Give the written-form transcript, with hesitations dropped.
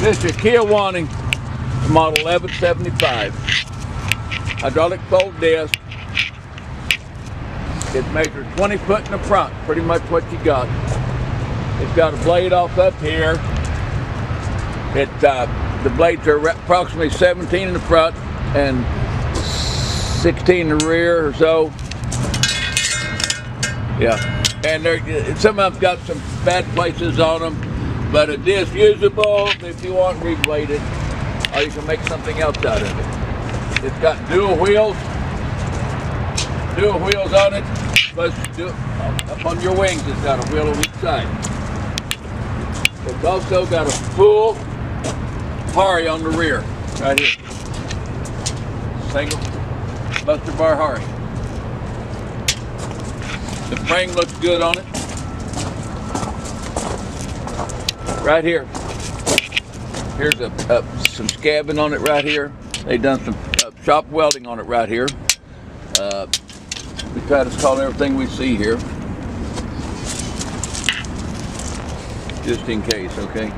This is Kewanee, model 1175. Hydraulic fold disc. It measures 20 foot in the front, pretty much what you got. It's got a blade off up here. The blades are approximately 17 in the front and 16 in the rear or so. Yeah, and some of them got some bad places on them, but it is usable if you want to reblade it, or you can make something else out of it. It's got dual wheels on it. Plus, up on your wings, it's got a wheel on each side. It's also got a full Harrow on the rear, right here. Single buster bar Harrow. The frame looks good on it. Right here. Here's some scabbing on it right here. They've done some shop welding on it right here. We try to call everything we see here, just in case, okay?